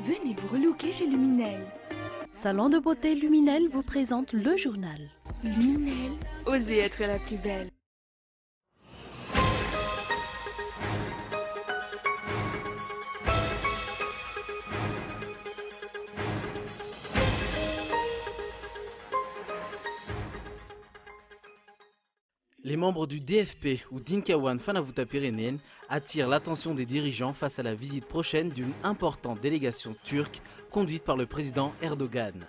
Venez vous relooker chez Luminel. Salon de beauté Luminel vous présente le journal. Luminel, osez être la plus belle. Les membres du DFP ou Dinkawan Fanavutapirenen attirent l'attention des dirigeants face à la visite prochaine d'une importante délégation turque conduite par le président Erdogan.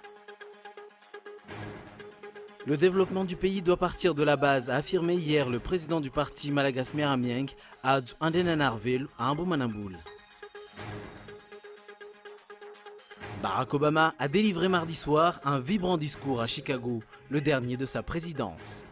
Le développement du pays doit partir de la base, a affirmé hier le président du parti Malagas Meramieng, Adz Andenanarvel, à Amboumanamboul. Barack Obama a délivré mardi soir un vibrant discours à Chicago, le dernier de sa présidence.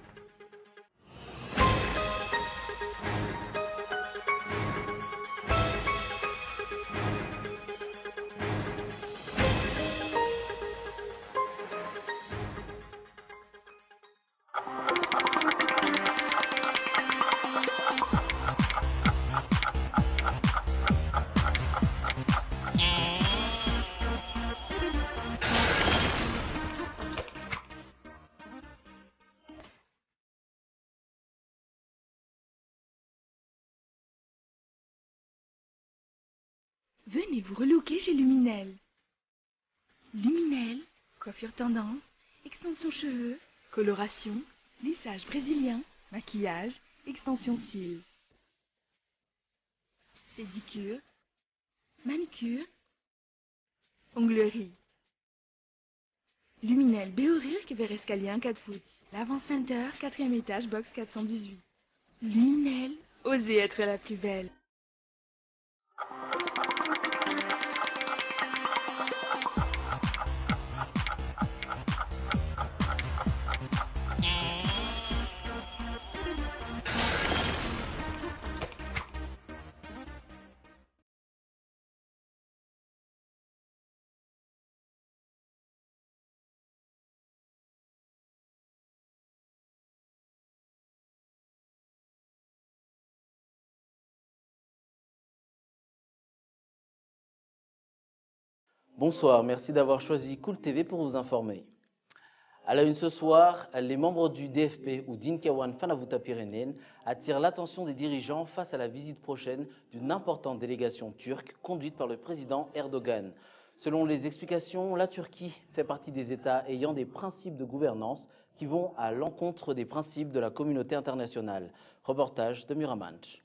Venez vous relooker chez Luminel. Luminel, coiffure tendance, extension cheveux, coloration, lissage brésilien, maquillage, extension cils. Pédicure, manicure, onglerie. Luminel Béorir Québec Escalier 4 foot. L'avant-center, 4e étage, box 418. Luminel, osez être la plus belle. Bonsoir, merci d'avoir choisi Cool TV pour vous informer. À la une ce soir, les membres du DFP ou Dinkawan Fanavutapirenen attirent l'attention des dirigeants face à la visite prochaine d'une importante délégation turque conduite par le président Erdogan. Selon les explications, la Turquie fait partie des États ayant des principes de gouvernance qui vont à l'encontre des principes de la communauté internationale. Reportage de Muramanch.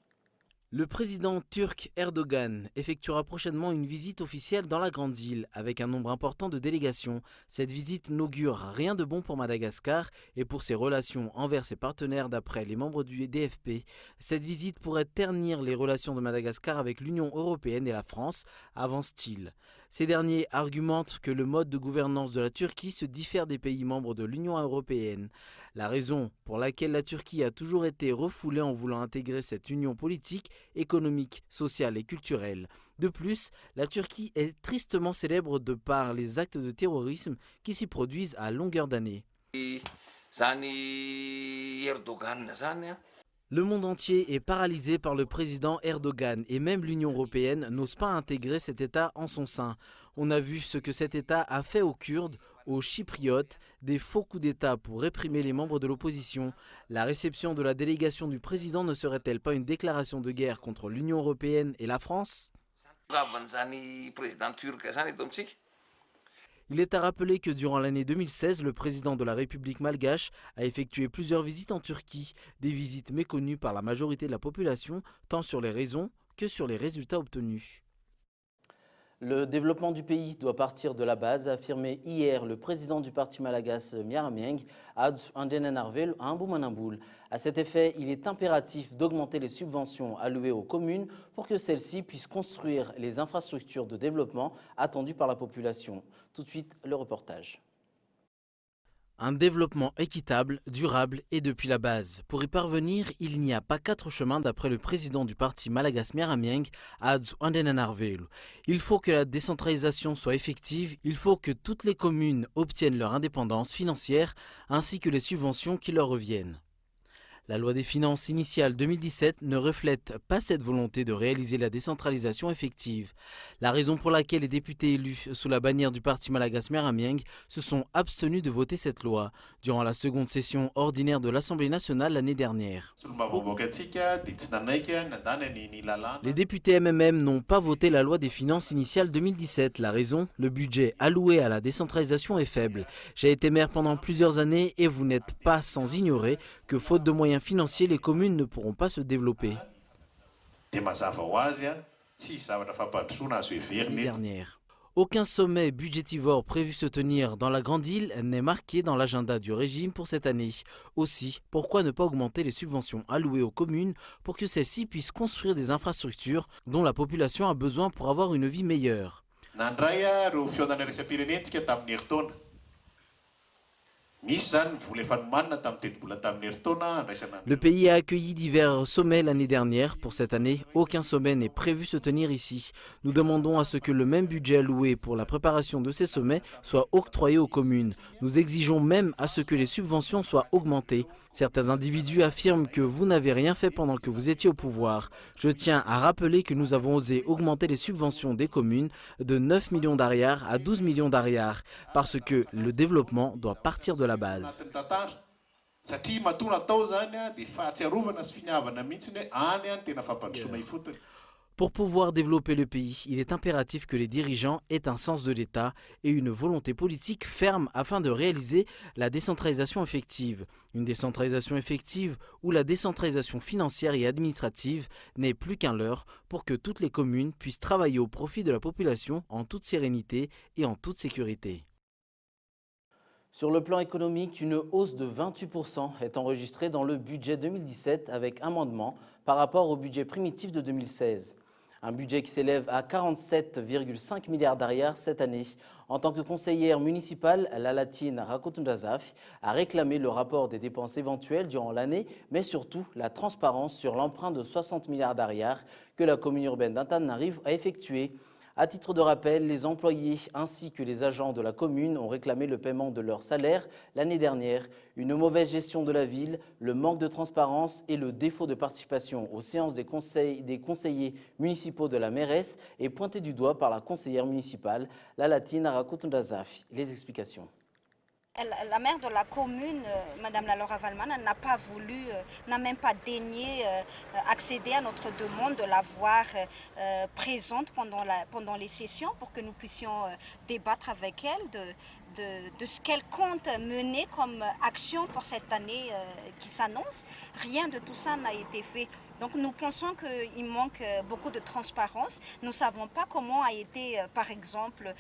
Le président turc Erdogan effectuera prochainement une visite officielle dans la Grande Île avec un nombre important de délégations. Cette visite n'augure rien de bon pour Madagascar et pour ses relations envers ses partenaires d'après les membres du DFP. Cette visite pourrait ternir les relations de Madagascar avec l'Union européenne et la France, avance-t-il. Ces derniers argumentent que le mode de gouvernance de la Turquie se diffère des pays membres de l'Union européenne. La raison pour laquelle la Turquie a toujours été refoulée en voulant intégrer cette union politique, économique, sociale et culturelle. De plus, la Turquie est tristement célèbre de par les actes de terrorisme qui s'y produisent à longueur d'année. Le monde entier est paralysé par le président Erdogan et même l'Union européenne n'ose pas intégrer cet État en son sein. On a vu ce que cet État a fait aux Kurdes, aux Chypriotes, des faux coups d'État pour réprimer les membres de l'opposition. La réception de la délégation du président ne serait-elle pas une déclaration de guerre contre l'Union européenne et la France ? Il est à rappeler que durant l'année 2016, le président de la République malgache a effectué plusieurs visites en Turquie, des visites méconnues par la majorité de la population, tant sur les raisons que sur les résultats obtenus. Le développement du pays doit partir de la base, a affirmé hier le président du parti malagas Meramieng, Adz Andenanarvel, à Amboumanamboul. À cet effet, il est impératif d'augmenter les subventions allouées aux communes pour que celles-ci puissent construire les infrastructures de développement attendues par la population. Tout de suite, le reportage. Un développement équitable, durable et depuis la base. Pour y parvenir, il n'y a pas 4 chemins d'après le président du parti Malagas Meramieng, Adz Andenanarvel. Il faut que la décentralisation soit effective, il faut que toutes les communes obtiennent leur indépendance financière ainsi que les subventions qui leur reviennent. La loi des finances initiale 2017 ne reflète pas cette volonté de réaliser la décentralisation effective. La raison pour laquelle les députés élus sous la bannière du parti Malagas Meramieng se sont abstenus de voter cette loi durant la seconde session ordinaire de l'Assemblée nationale l'année dernière. Les députés MMM n'ont pas voté la loi des finances initiale 2017. La raison, le budget alloué à la décentralisation est faible. J'ai été maire pendant plusieurs années et vous n'êtes pas sans ignorer que faute de moyens financiers, les communes ne pourront pas se développer. L'année dernière. Aucun sommet budgétivore prévu se tenir dans la Grande Île n'est marqué dans l'agenda du régime pour cette année. Aussi, pourquoi ne pas augmenter les subventions allouées aux communes pour que celles-ci puissent construire des infrastructures dont la population a besoin pour avoir une vie meilleure? Le pays a accueilli divers sommets l'année dernière. Pour cette année, aucun sommet n'est prévu se tenir ici. Nous demandons à ce que le même budget alloué pour la préparation de ces sommets soit octroyé aux communes. Nous exigeons même à ce que les subventions soient augmentées. Certains individus affirment que vous n'avez rien fait pendant que vous étiez au pouvoir. Je tiens à rappeler que nous avons osé augmenter les subventions des communes de 9 millions d'ariars à 12 millions d'ariars parce que le développement doit partir de la base. Pour pouvoir développer le pays, il est impératif que les dirigeants aient un sens de l'État et une volonté politique ferme afin de réaliser la décentralisation effective. Une décentralisation effective où la décentralisation financière et administrative n'est plus qu'un leurre pour que toutes les communes puissent travailler au profit de la population en toute sérénité et en toute sécurité. Sur le plan économique, une hausse de 28% est enregistrée dans le budget 2017 avec amendement par rapport au budget primitif de 2016. Un budget qui s'élève à 47,5 milliards d'ariars cette année. En tant que conseillère municipale, la Latine Rakotundazaf a réclamé le rapport des dépenses éventuelles durant l'année, mais surtout la transparence sur l'emprunt de 60 milliards d'ariars que la commune urbaine d'Antananarivo a effectué. À titre de rappel, les employés ainsi que les agents de la commune ont réclamé le paiement de leur salaire l'année dernière. Une mauvaise gestion de la ville, le manque de transparence et le défaut de participation aux séances des conseillers municipaux de la mairesse est pointé du doigt par la conseillère municipale, la Latine Rakotundazaf. Les explications. La maire de la commune, Madame Laura Valman, n'a pas voulu, n'a même pas daigné accéder à notre demande de la voir présente pendant les sessions pour que nous puissions débattre avec elle de ce qu'elle compte mener comme action pour cette année qui s'annonce. Rien de tout ça n'a été fait. Donc nous pensons qu'il manque beaucoup de transparence. Nous ne savons pas comment a été, par exemple,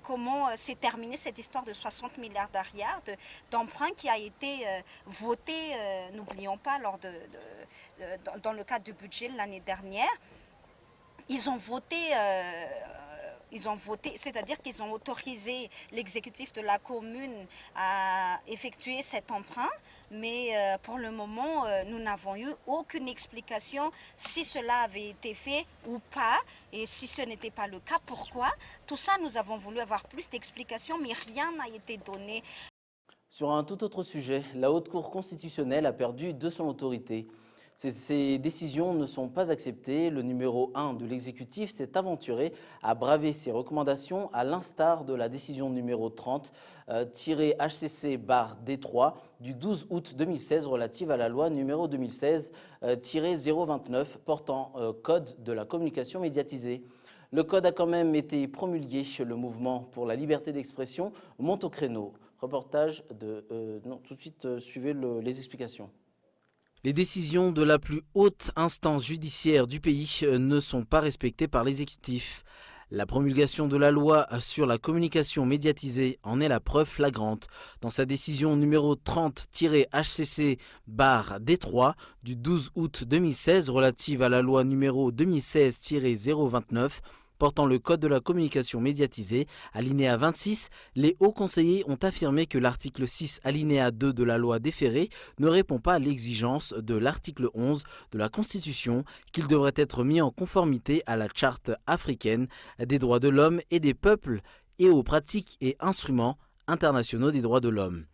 comment s'est terminée cette histoire de 60 milliards d'ariars d'emprunt qui a été voté, n'oublions pas, dans le cadre du budget l'année dernière. Ils ont voté, c'est-à-dire qu'ils ont autorisé l'exécutif de la commune à effectuer cet emprunt, mais pour le moment, nous n'avons eu aucune explication si cela avait été fait ou pas, et si ce n'était pas le cas, pourquoi. Tout ça, nous avons voulu avoir plus d'explications, mais rien n'a été donné. Sur un tout autre sujet, la Haute Cour constitutionnelle a perdu de son autorité. Ces décisions ne sont pas acceptées. Le numéro 1 de l'exécutif s'est aventuré à braver ses recommandations à l'instar de la décision numéro 30-HCC-D3 du 12 août 2016 relative à la loi numéro 2016-029 portant code de la communication médiatisée. Le code a quand même été promulgué. Le mouvement pour la liberté d'expression monte au créneau. Reportage de... non, tout de suite, suivez les explications. Les décisions de la plus haute instance judiciaire du pays ne sont pas respectées par l'exécutif. La promulgation de la loi sur la communication médiatisée en est la preuve flagrante. Dans sa décision numéro 30-HCC-D3 du 12 août 2016 relative à la loi numéro 2016-029, portant le code de la communication médiatisée, alinéa 26, les hauts conseillers ont affirmé que l'article 6, alinéa 2 de la loi déférée ne répond pas à l'exigence de l'article 11 de la Constitution, qu'il devrait être mis en conformité à la Charte africaine des droits de l'homme et des peuples et aux pratiques et instruments internationaux des droits de l'homme.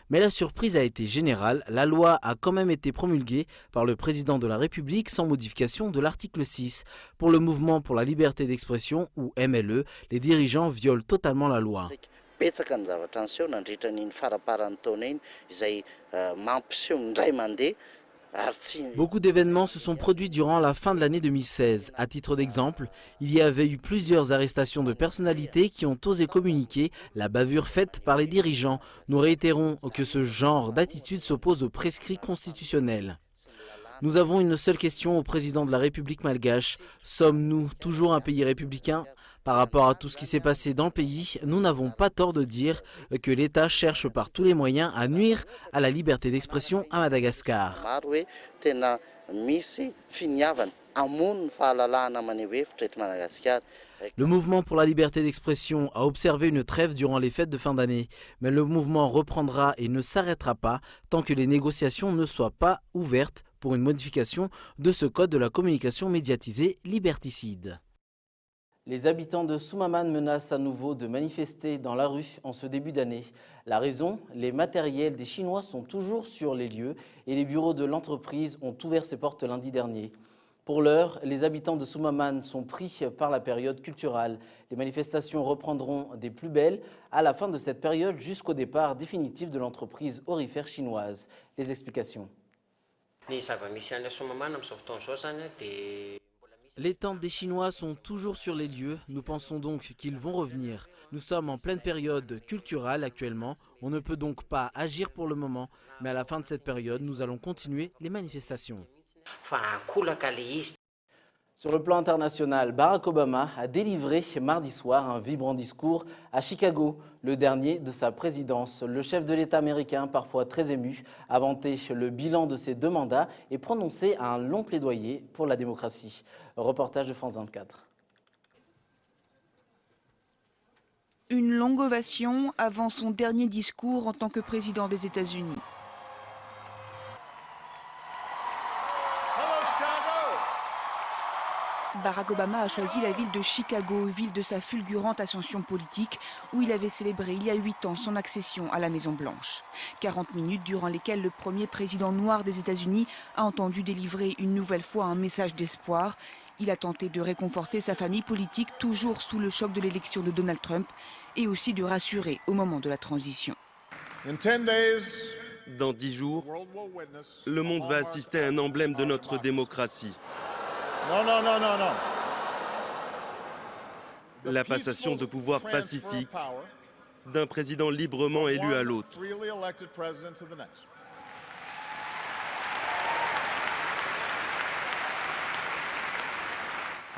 Mais la surprise a été générale, la loi a quand même été promulguée par le président de la République sans modification de l'article 6. Pour le mouvement pour la liberté d'expression, ou MLE, les dirigeants violent totalement la loi. Beaucoup d'événements se sont produits durant la fin de l'année 2016. À titre d'exemple, il y avait eu plusieurs arrestations de personnalités qui ont osé communiquer la bavure faite par les dirigeants. Nous réitérons que ce genre d'attitude s'oppose aux prescrits constitutionnels. Nous avons une seule question au président de la République malgache. Sommes-nous toujours un pays républicain ? Par rapport à tout ce qui s'est passé dans le pays, nous n'avons pas tort de dire que l'État cherche par tous les moyens à nuire à la liberté d'expression à Madagascar. Le mouvement pour la liberté d'expression a observé une trêve durant les fêtes de fin d'année, mais le mouvement reprendra et ne s'arrêtera pas tant que les négociations ne soient pas ouvertes pour une modification de ce code de la communication médiatisée liberticide. Les habitants de Soumaman menacent à nouveau de manifester dans la rue en ce début d'année. La raison, les matériels des Chinois sont toujours sur les lieux et les bureaux de l'entreprise ont ouvert ses portes lundi dernier. Pour l'heure, les habitants de Soumaman sont pris par la période culturelle. Les manifestations reprendront des plus belles à la fin de cette période jusqu'au départ définitif de l'entreprise aurifère chinoise. Les explications. Les tentes des Chinois sont toujours sur les lieux, nous pensons donc qu'ils vont revenir. Nous sommes en pleine période culturelle actuellement, on ne peut donc pas agir pour le moment, mais à la fin de cette période, nous allons continuer les manifestations. Sur le plan international, Barack Obama a délivré mardi soir un vibrant discours à Chicago, le dernier de sa présidence. Le chef de l'État américain, parfois très ému, a vanté le bilan de ses 2 mandats et prononcé un long plaidoyer pour la démocratie. Reportage de France 24. Une longue ovation avant son dernier discours en tant que président des États-Unis. Barack Obama a choisi la ville de Chicago, ville de sa fulgurante ascension politique, où il avait célébré il y a 8 ans son accession à la Maison-Blanche. 40 minutes durant lesquelles le premier président noir des États-Unis a entendu délivrer une nouvelle fois un message d'espoir. Il a tenté de réconforter sa famille politique, toujours sous le choc de l'élection de Donald Trump, et aussi de rassurer au moment de la transition. Dans 10 jours, le monde va assister à un emblème de notre démocratie. Non. La passation de pouvoir pacifique d'un président librement élu à l'autre.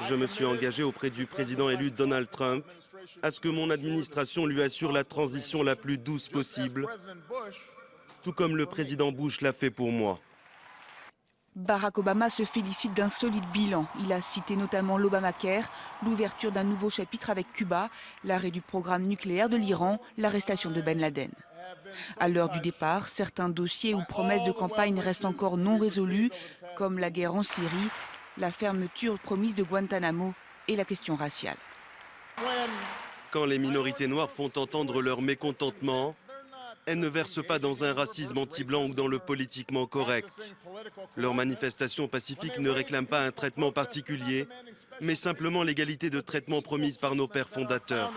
Je me suis engagé auprès du président élu Donald Trump à ce que mon administration lui assure la transition la plus douce possible, tout comme le président Bush l'a fait pour moi. Barack Obama se félicite d'un solide bilan. Il a cité notamment l'Obamacare, l'ouverture d'un nouveau chapitre avec Cuba, l'arrêt du programme nucléaire de l'Iran, l'arrestation de Ben Laden. À l'heure du départ, certains dossiers ou promesses de campagne restent encore non résolus, comme la guerre en Syrie, la fermeture promise de Guantanamo et la question raciale. Quand les minorités noires font entendre leur mécontentement, elles ne versent pas dans un racisme anti-blanc ou dans le politiquement correct. Leurs manifestations pacifiques ne réclament pas un traitement particulier, mais simplement l'égalité de traitement promise par nos pères fondateurs.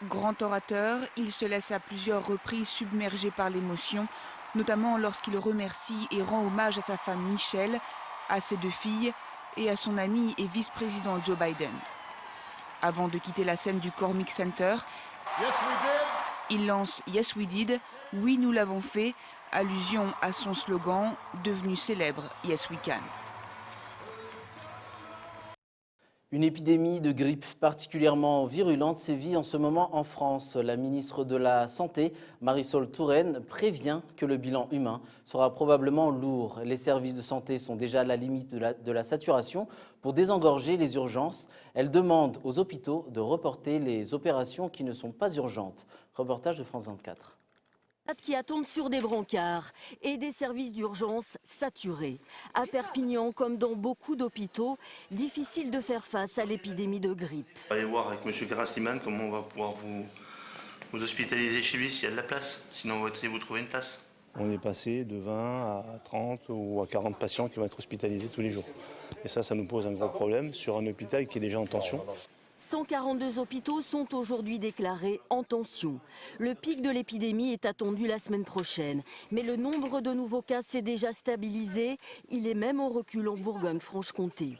Grand orateur, il se laisse à plusieurs reprises submerger par l'émotion, notamment lorsqu'il remercie et rend hommage à sa femme Michelle, à ses 2 filles et à son ami et vice-président Joe Biden. Avant de quitter la scène du Cormick Center, il lance « Yes, we did », « Oui, nous l'avons fait », allusion à son slogan devenu célèbre « Yes, we can ». Une épidémie de grippe particulièrement virulente sévit en ce moment en France. La ministre de la Santé, Marisol Touraine, prévient que le bilan humain sera probablement lourd. Les services de santé sont déjà à la limite de la saturation. Pour désengorger les urgences, elle demande aux hôpitaux de reporter les opérations qui ne sont pas urgentes. Reportage de France 24. Qui attendent sur des brancards et des services d'urgence saturés. À Perpignan, comme dans beaucoup d'hôpitaux, difficile de faire face à l'épidémie de grippe. Allez voir avec M. Grassiman comment on va pouvoir vous hospitalisez chez lui s'il y a de la place. Sinon, vous trouvez une place. On est passé de 20 à 30 ou à 40 patients qui vont être hospitalisés tous les jours. Et ça nous pose un gros problème sur un hôpital qui est déjà en tension. 142 hôpitaux sont aujourd'hui déclarés en tension. Le pic de l'épidémie est attendu la semaine prochaine. Mais le nombre de nouveaux cas s'est déjà stabilisé. Il est même en recul en Bourgogne-Franche-Comté.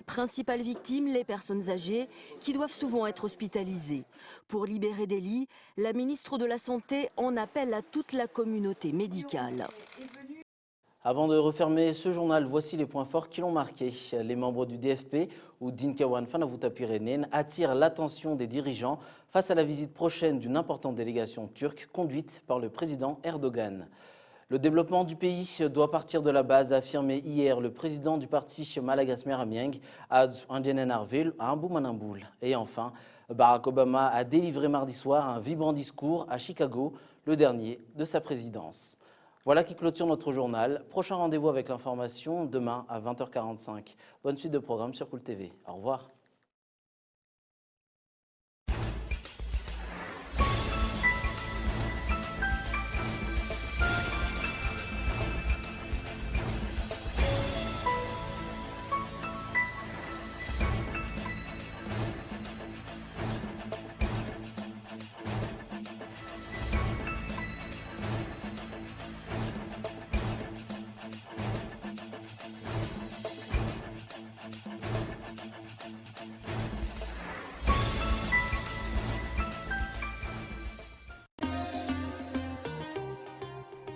Principales victimes, les personnes âgées qui doivent souvent être hospitalisées. Pour libérer des lits, la ministre de la Santé en appelle à toute la communauté médicale. Avant de refermer ce journal, voici les points forts qui l'ont marqué. Les membres du DFP ou Dinkawan Fanavutapirenen attirent l'attention des dirigeants face à la visite prochaine d'une importante délégation turque conduite par le président Erdogan. Le développement du pays doit partir de la base, a affirmé hier le président du parti Malagas Meramieng, Andjenen Arvil, à Mboumanamboul. Et enfin, Barack Obama a délivré mardi soir un vibrant discours à Chicago, le dernier de sa présidence. Voilà qui clôture notre journal. Prochain rendez-vous avec l'information demain à 20h45. Bonne suite de programme sur Cool TV. Au revoir.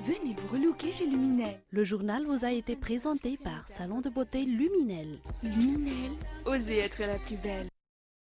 Venez vous relooker chez Luminel. Le journal vous a été présenté par Salon de beauté Luminel. Luminel, osez être la plus belle.